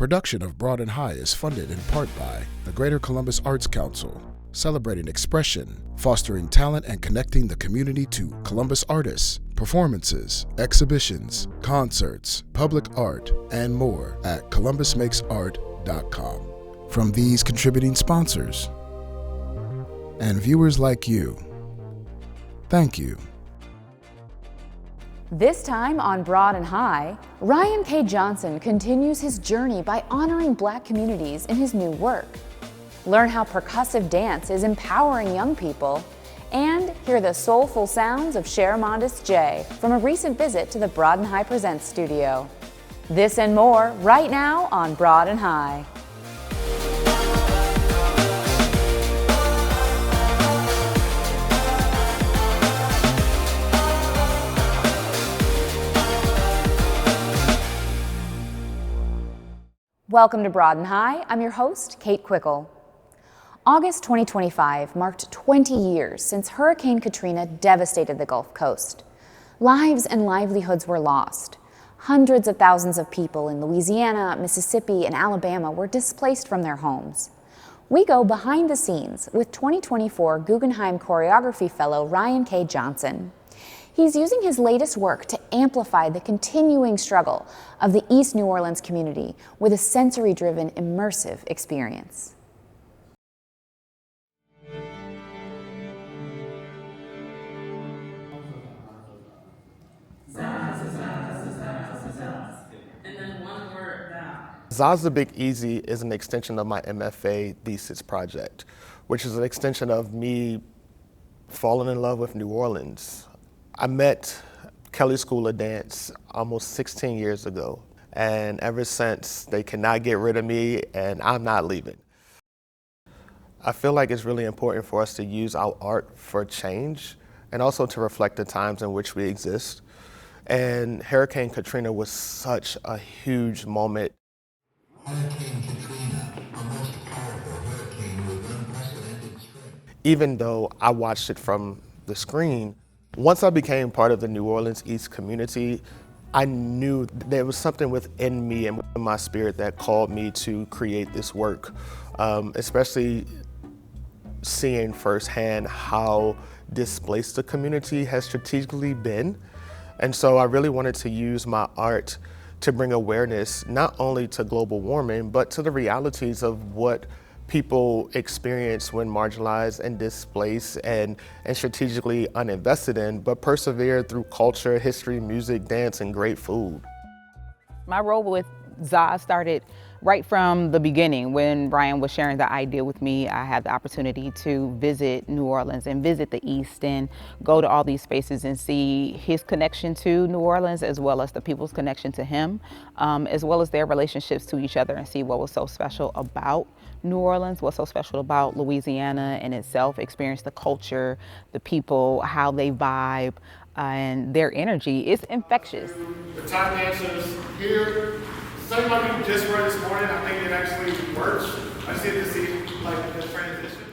Production of Broad and High is funded in part by the Greater Columbus Arts Council, celebrating expression, fostering talent, and connecting the community to Columbus artists, performances, exhibitions, concerts, public art, and more at columbusmakesart.com. From these contributing sponsors and viewers like you, thank you. This time on Broad and High, Ryan K. Johnson continues his journey by honoring Black communities in his new work. Learn how percussive dance is empowering young people, and hear the soulful sounds of Cher Mondes J from a recent visit to the Broad and High Presents studio. This and more right now on Broad and High. Welcome to Broad and High. I'm your host, Kate Quickle. August 2025 marked 20 years since Hurricane Katrina devastated the Gulf Coast. Lives and livelihoods were lost. Hundreds of thousands of people in Louisiana, Mississippi, and Alabama were displaced from their homes. We go behind the scenes with 2024 Guggenheim Choreography Fellow Ryan K. Johnson. He's using his latest work to amplify the continuing struggle of the East New Orleans community with a sensory-driven, immersive experience. Zaz the Big Easy is an extension of my MFA thesis project, which is an extension of me falling in love with New Orleans. I met Kelly School of Dance almost 16 years ago, and ever since, they cannot get rid of me, and I'm not leaving. I feel like it's really important for us to use our art for change and also to reflect the times in which we exist. And Hurricane Katrina was such a huge moment. Hurricane Katrina, a most powerful hurricane with unprecedented strength. Even though I watched it from the screen, once I became part of the New Orleans East community, I knew there was something within me and within my spirit that called me to create this work, especially seeing firsthand how displaced the community has strategically been. And so I really wanted to use my art to bring awareness not only to global warming, but to the realities of what people experience when marginalized and displaced and strategically uninvested in, but persevere through culture, history, music, dance, and great food. My role with Zaz started right from the beginning. When Brian was sharing the idea with me, I had the opportunity to visit New Orleans and visit the East and go to all these spaces and see his connection to New Orleans, as well as the people's connection to him, as well as their relationships to each other, and see what was so special about New Orleans, what's so special about Louisiana in itself, experience the culture, the people, how they vibe, and their energy. It's infectious. The tap dancers here, something like you just read this morning, I think it actually works. I just need to see like the transition.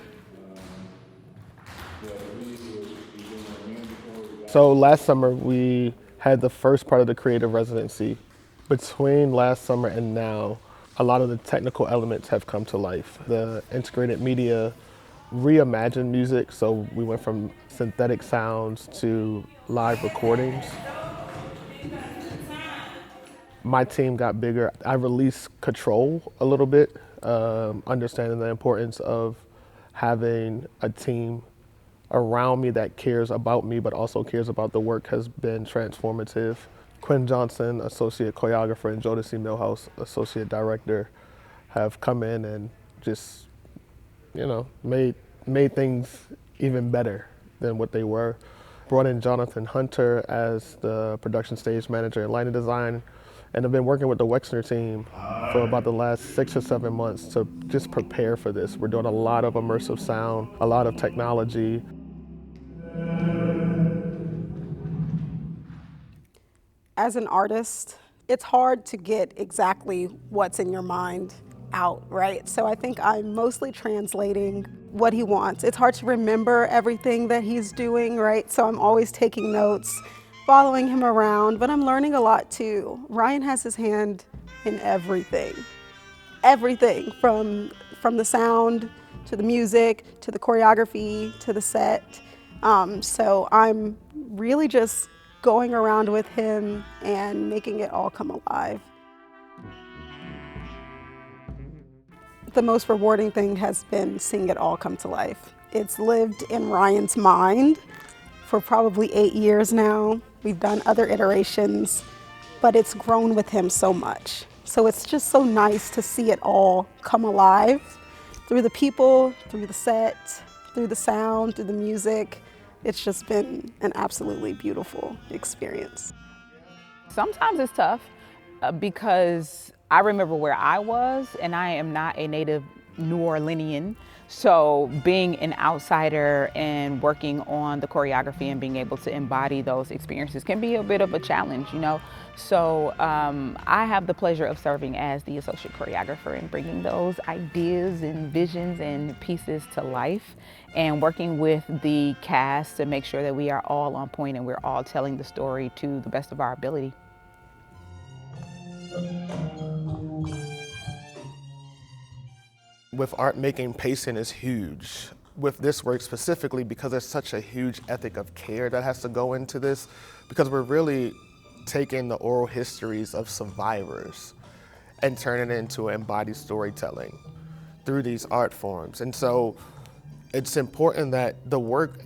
So last summer we had the first part of the creative residency. Between last summer and now, a lot of the technical elements have come to life. The integrated media reimagined music, so we went from synthetic sounds to live recordings. My team got bigger. I released control a little bit, understanding the importance of having a team around me that cares about me, but also cares about the work has been transformative. Quinn Johnson, associate choreographer, and Jodeci Millhouse, associate director, have come in and just, made things even better than what they were. Brought in Jonathan Hunter as the production stage manager and lighting design, and I've been working with the Wexner team for about the last 6 or 7 months to just prepare for this. We're doing a lot of immersive sound, a lot of technology. As an artist, it's hard to get exactly what's in your mind out, right? So I think I'm mostly translating what he wants. It's hard to remember everything that he's doing, right? So I'm always taking notes, following him around, but I'm learning a lot too. Ryan has his hand in everything. everything from the sound to the music to the choreography to the set. So I'm really just going around with him and making it all come alive. The most rewarding thing has been seeing it all come to life. It's lived in Ryan's mind for probably 8 years now. We've done other iterations, but it's grown with him so much. So it's just so nice to see it all come alive through the people, through the set, through the sound, through the music. It's just been an absolutely beautiful experience. Sometimes it's tough because I remember where I was, and I am not a native New Orleanian. So being an outsider and working on the choreography and being able to embody those experiences can be a bit of a challenge, you know. So I have the pleasure of serving as the associate choreographer and bringing those ideas and visions and pieces to life, and working with the cast to make sure that we are all on point and we're all telling the story to the best of our ability. With art making, pacing is huge. With this work specifically, because there's such a huge ethic of care that has to go into this, because we're really taking the oral histories of survivors and turning it into embodied storytelling through these art forms. And so it's important that the work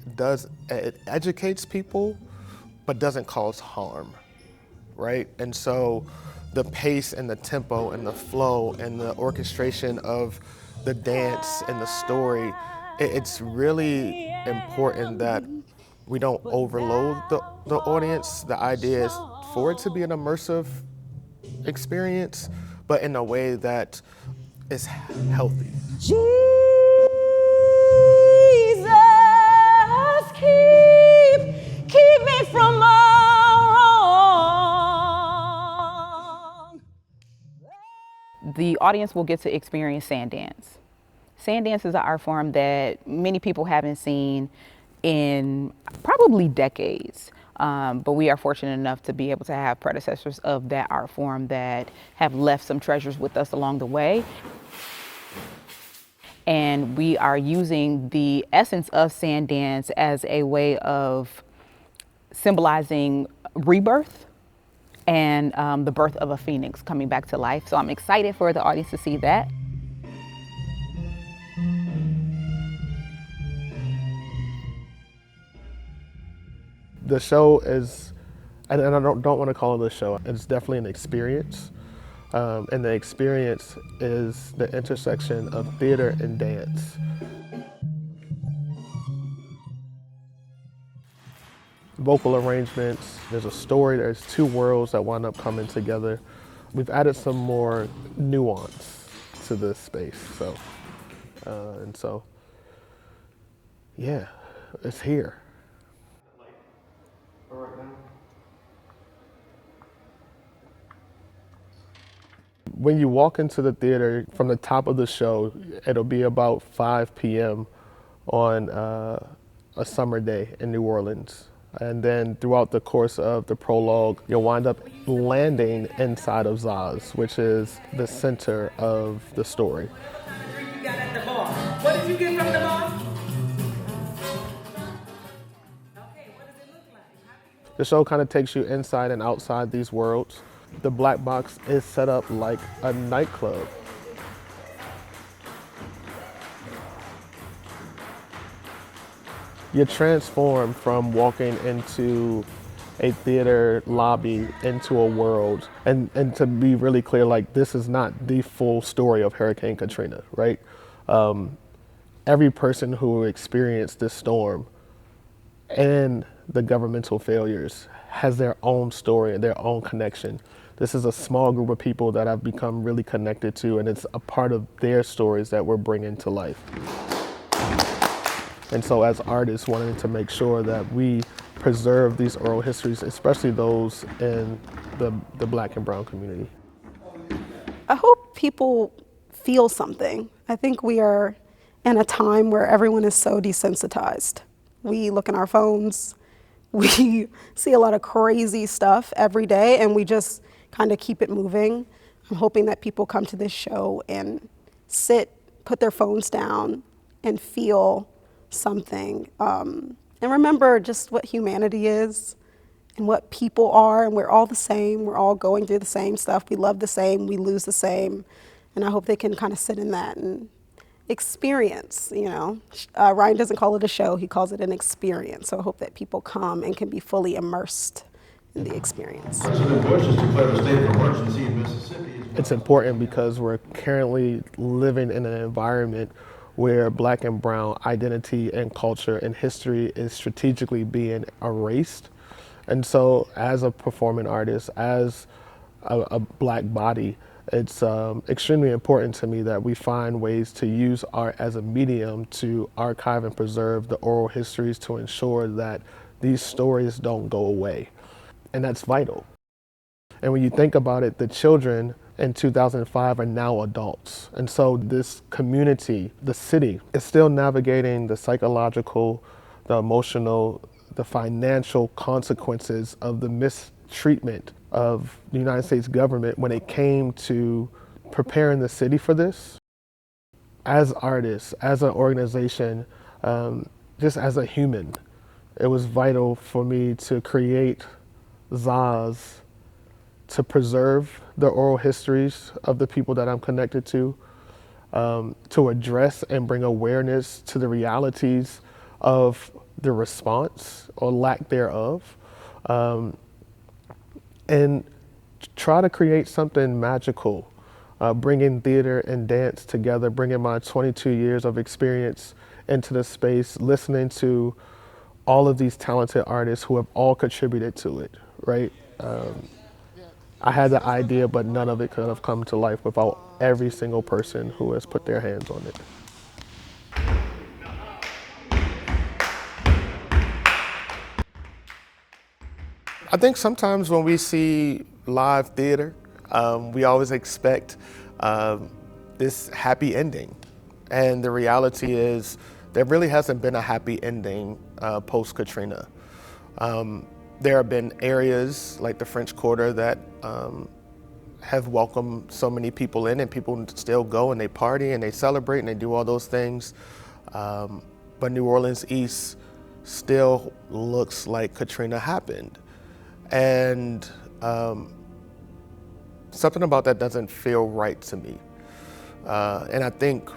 it educates people, but doesn't cause harm, right? And so the pace and the tempo and the flow and the orchestration of the dance and the story, it's really important that we don't overload the audience. The idea is for it to be an immersive experience, but in a way that is healthy. Jesus, keep me from all wrong. The audience will get to experience sand dance. Sand dance is an art form that many people haven't seen in probably decades. But we are fortunate enough to be able to have predecessors of that art form that have left some treasures with us along the way. And we are using the essence of sand dance as a way of symbolizing rebirth and the birth of a phoenix coming back to life. So I'm excited for the audience to see that. The show is, and I don't want to call it a show, it's definitely an experience. And the experience is the intersection of theater and dance. Vocal arrangements, there's a story, there's two worlds that wind up coming together. We've added some more nuance to this space, so yeah, it's here. When you walk into the theater from the top of the show, it'll be about 5 p.m. on a summer day in New Orleans. And then throughout the course of the prologue, you'll wind up landing inside of Zaz, which is the center of the story. You got at the bar. What did you get from the bar? Okay, what does it look like? The show kind of takes you inside and outside these worlds. The Black Box is set up like a nightclub. You're transformed from walking into a theater lobby into a world. And to be really clear, like, this is not the full story of Hurricane Katrina, right? Every person who experienced this storm and the governmental failures has their own story and their own connection. This is a small group of people that I've become really connected to, and it's a part of their stories that we're bringing to life. And so as artists, wanting to make sure that we preserve these oral histories, especially those in the Black and Brown community. I hope people feel something. I think we are in a time where everyone is so desensitized. We look in our phones, we see a lot of crazy stuff every day, and we just kind of keep it moving. I'm hoping that people come to this show and sit, put their phones down, and feel something. And remember just what humanity is and what people are, and we're all the same. We're all going through the same stuff. We love the same, we lose the same. And I hope they can kind of sit in that and experience, you know. Ryan doesn't call it a show, he calls it an experience. So I hope that people come and can be fully immersed in the experience. President Bush has declared a state of emergency in Mississippi. It's important because we're currently living in an environment where Black and brown identity and culture and history is strategically being erased. And so as a performing artist, as a Black body, it's extremely important to me that we find ways to use art as a medium to archive and preserve the oral histories to ensure that these stories don't go away. And that's vital. And when you think about it, the children in 2005 are now adults. And so this community, the city, is still navigating the psychological, the emotional, the financial consequences of the mistreatment of the United States government when it came to preparing the city for this. As artists, as an organization, just as a human, it was vital for me to create Zaz to preserve the oral histories of the people that I'm connected to address and bring awareness to the realities of the response or lack thereof, and try to create something magical, bringing theater and dance together, bringing my 22 years of experience into the space, listening to all of these talented artists who have all contributed to it, right? I had the idea, but none of it could have come to life without every single person who has put their hands on it. I think sometimes when we see live theater, we always expect this happy ending. And the reality is there really hasn't been a happy ending post-Katrina. There have been areas like the French Quarter that have welcomed so many people in, and people still go and they party and they celebrate and they do all those things. But New Orleans East still looks like Katrina happened. And something about that doesn't feel right to me. And I think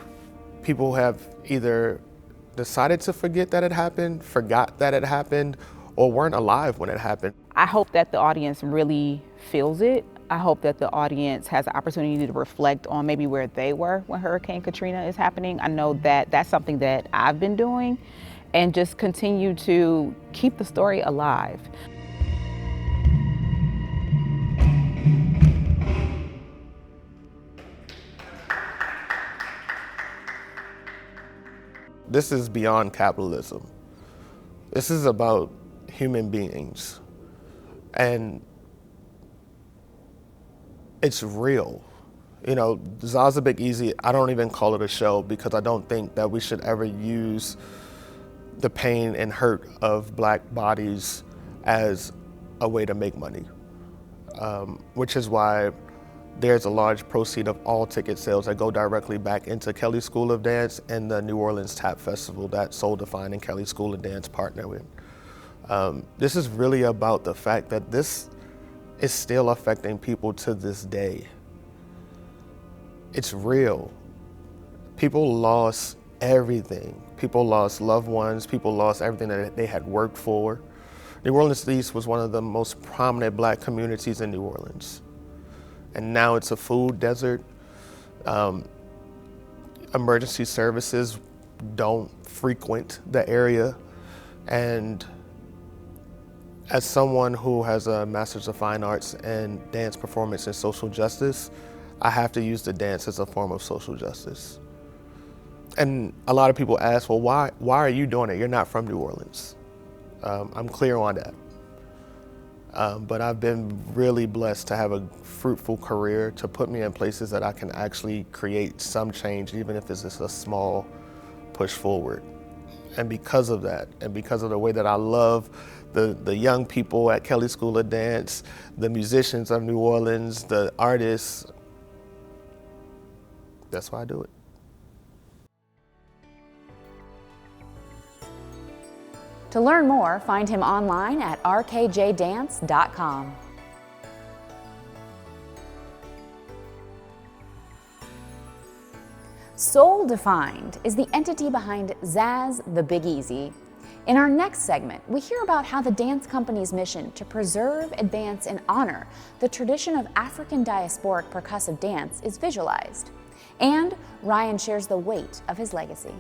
people have either decided to forget that it happened, forgot that it happened, or weren't alive when it happened. I hope that the audience really feels it. I hope that the audience has the opportunity to reflect on maybe where they were when Hurricane Katrina is happening. I know that that's something that I've been doing, and just continue to keep the story alive. This is beyond capitalism. This is about human beings. And it's real. You know, Zaz Big Easy, I don't even call it a show because I don't think that we should ever use the pain and hurt of Black bodies as a way to make money, which is why there's a large proceed of all ticket sales that go directly back into Kelly School of Dance and the New Orleans Tap Festival that Soul Define and Kelly School of Dance partner with. This is really about the fact that this is still affecting people to this day. It's real. People lost everything. People lost loved ones. People lost everything that they had worked for. New Orleans East was one of the most prominent Black communities in New Orleans. And now it's a food desert. Emergency services don't frequent the area. And as someone who has a Master's of Fine Arts in Dance Performance and Social Justice, I have to use the dance as a form of social justice. And a lot of people ask, well, why are you doing it? You're not from New Orleans. I'm clear on that. But I've been really blessed to have a fruitful career to put me in places that I can actually create some change, even if it's just a small push forward. And because of that, and because of the way that I love the young people at Kelly School of Dance, the musicians of New Orleans, the artists, that's why I do it. To learn more, find him online at rkjdance.com. Soul Defined is the entity behind Zaz the Big Easy. In our next segment, we hear about how the dance company's mission to preserve, advance, and honor the tradition of African diasporic percussive dance is visualized. And Ryan shares the weight of his legacy.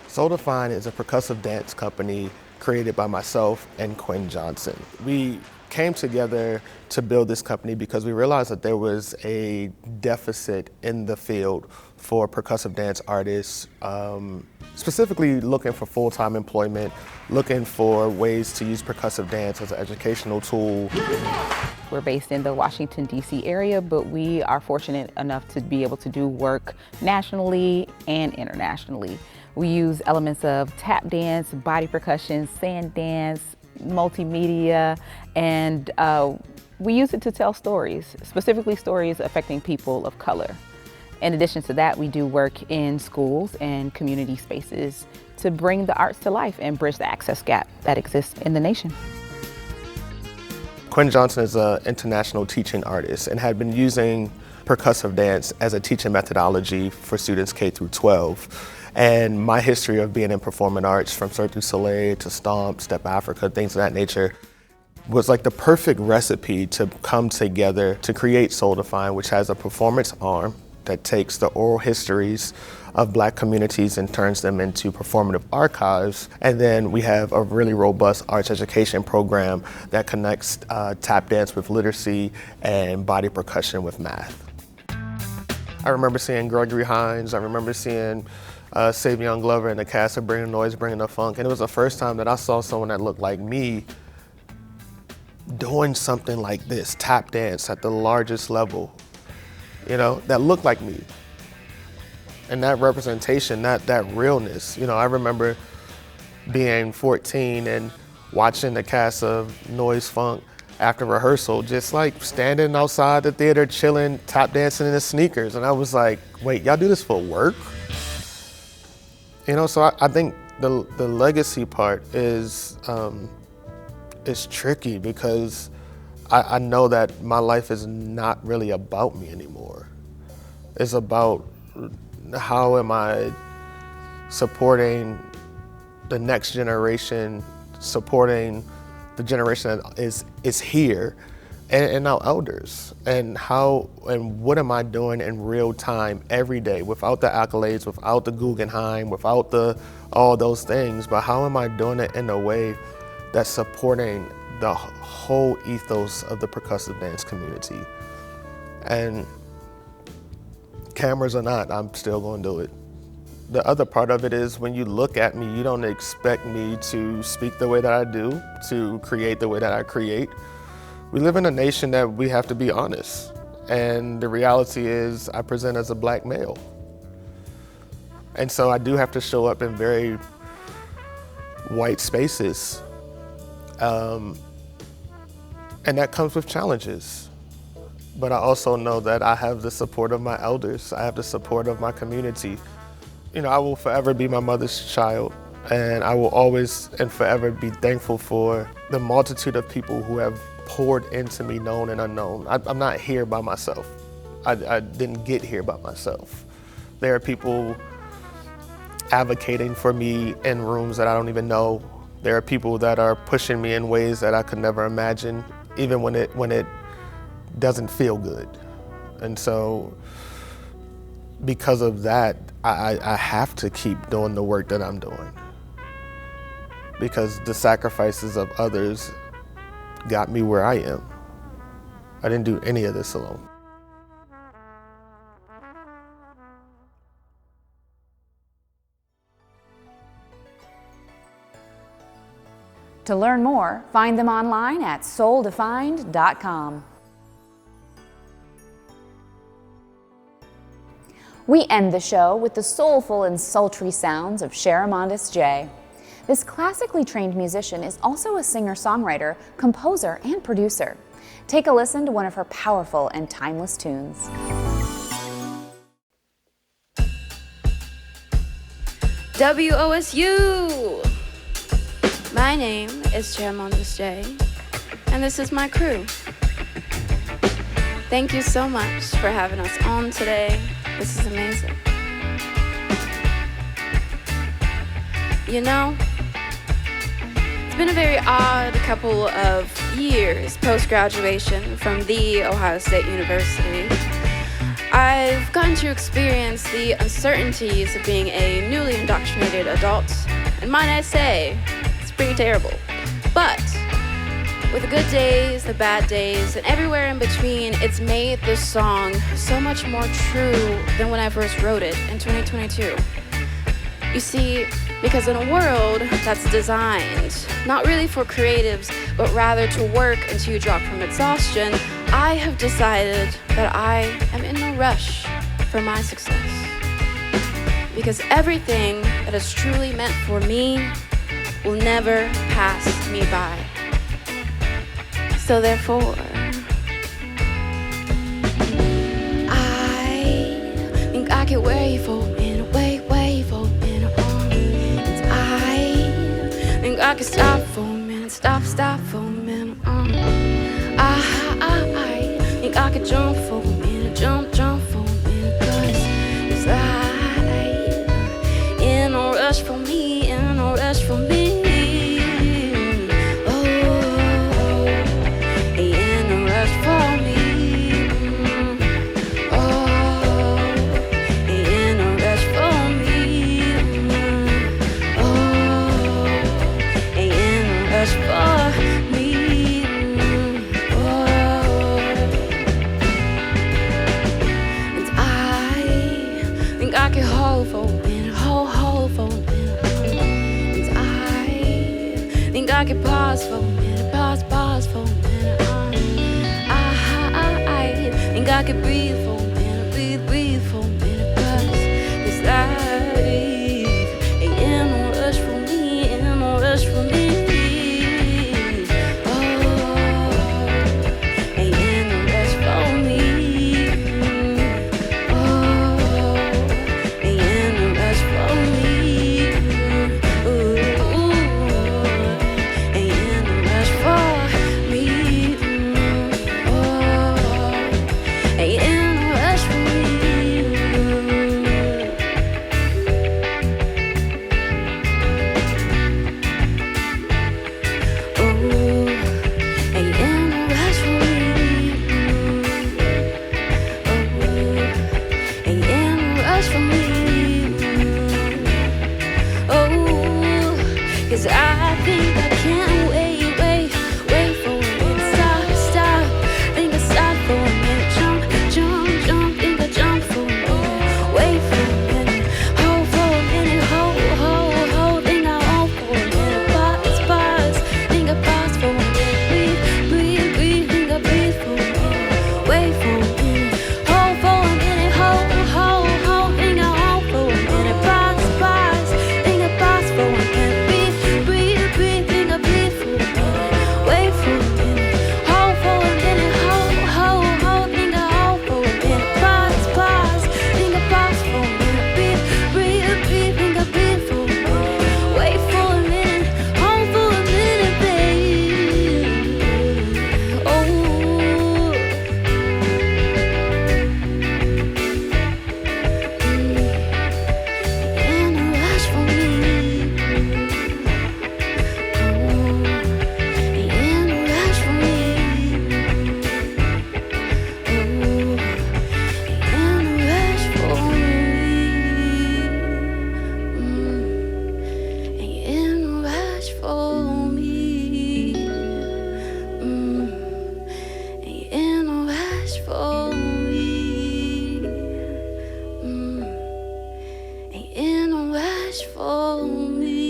Soul Defined is a percussive dance company created by myself and Quinn Johnson. We came together to build this company because we realized that there was a deficit in the field for percussive dance artists, specifically looking for full-time employment, looking for ways to use percussive dance as an educational tool. We're based in the Washington, D.C. area, but we are fortunate enough to be able to do work nationally and internationally. We use elements of tap dance, body percussion, sand dance, multimedia, and we use it to tell stories, specifically stories affecting people of color. In addition to that, we do work in schools and community spaces to bring the arts to life and bridge the access gap that exists in the nation. Quinn Johnson is an international teaching artist and had been using percussive dance as a teaching methodology for students K through 12. And my history of being in performing arts, from Cirque du Soleil to Stomp, Step Africa, things of that nature, was like the perfect recipe to come together to create Soul Defined, which has a performance arm that takes the oral histories of Black communities and turns them into performative archives. And then we have a really robust arts education program that connects tap dance with literacy and body percussion with math. I remember seeing Gregory Hines, I remember seeing Savion Glover and the cast of Bringing the Noise, Bringing the Funk, and it was the first time that I saw someone that looked like me doing something like this, tap dance at the largest level, you know, that looked like me. And that representation, that realness, you know, I remember being 14 and watching the cast of Noise Funk after rehearsal, just like standing outside the theater, chilling, tap dancing in his sneakers. And I was like, wait, y'all do this for work? You know, so I think the legacy part is tricky because I know that my life is not really about me anymore. It's about how am I supporting the next generation, supporting the generation that is here, and our elders, and what am I doing in real time every day, without the accolades, without the Guggenheim, without all those things, but how am I doing it in a way that's supporting the whole ethos of the percussive dance community? And cameras or not, I'm still gonna do it. The other part of it is when you look at me, you don't expect me to speak the way that I do, to create the way that I create. We live in a nation that we have to be honest. And the reality is I present as a Black male. And so I do have to show up in very white spaces. And that comes with challenges. But I also know that I have the support of my elders. I have the support of my community. You know, I will forever be my mother's child. And I will always and forever be thankful for the multitude of people who have poured into me, known and unknown. I'm not here by myself. I didn't get here by myself. There are people advocating for me in rooms that I don't even know. There are people that are pushing me in ways that I could never imagine, even when it doesn't feel good. And so because of that, I have to keep doing the work that I'm doing, because the sacrifices of others got me where I am. I didn't do any of this alone. To learn more, find them online at souldefined.com. We end the show with the soulful and sultry sounds of Sharamondis J. This classically trained musician is also a singer-songwriter, composer, and producer. Take a listen to one of her powerful and timeless tunes. WOSU! My name is Charamondes J, and this is my crew. Thank you so much for having us on today. This is amazing. You know, it's been a very odd couple of years post-graduation from The Ohio State University. I've gotten to experience the uncertainties of being a newly indoctrinated adult, and might I say, it's pretty terrible. But with the good days, the bad days, and everywhere in between, it's made this song so much more true than when I first wrote it in 2022. You see, because in a world that's designed, not really for creatives, but rather to work until you drop from exhaustion, I have decided that I am in no rush for my success. Because everything that is truly meant for me will never pass me by. So therefore, I think I can wait for a minute, wait for a minute, and I think I can stop for a minute, stop for a minute, I think I could jump for a minute, jump for a minute, 'cause I in a rush for me, in a rush for me. I could pause for a minute, pause for a minute. I think I could breathe for a minute, breathe for a minute. 'Cause this life ain't in no rush for me, in no rush for me. Ain't in no rush for me. Ain't in no rush for me.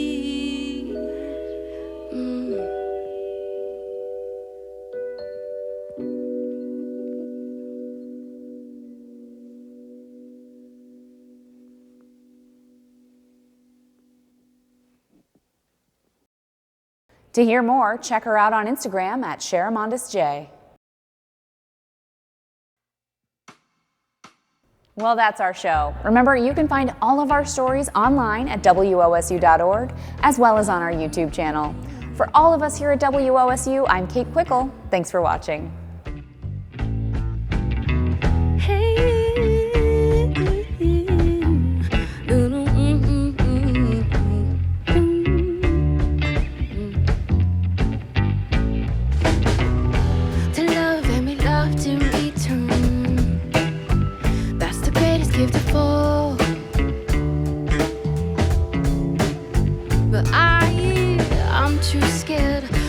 To hear more, check her out on Instagram at Charamondes J. Well, that's our show. Remember, you can find all of our stories online at WOSU.org, as well as on our YouTube channel. For all of us here at WOSU, I'm Kate Quickle. Thanks for watching.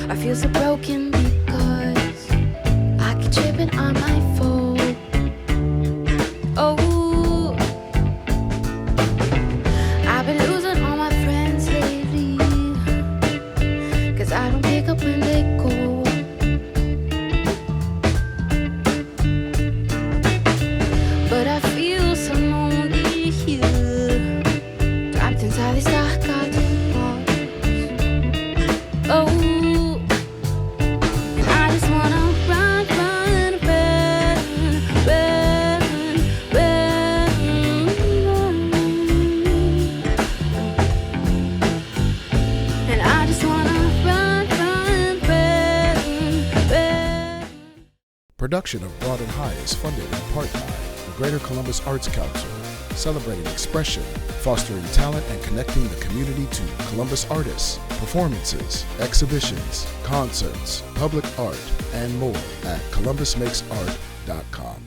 I feel so broken because I keep tripping on my phone. Oh, I've been losing all my friends lately, cause I don't pick up when they go. But I feel so lonely here, trapped inside this dark garden walls. Oh, Production of Broad and High is funded in part by the Greater Columbus Arts Council, celebrating expression, fostering talent, and connecting the community to Columbus artists, performances, exhibitions, concerts, public art, and more at columbusmakesart.com.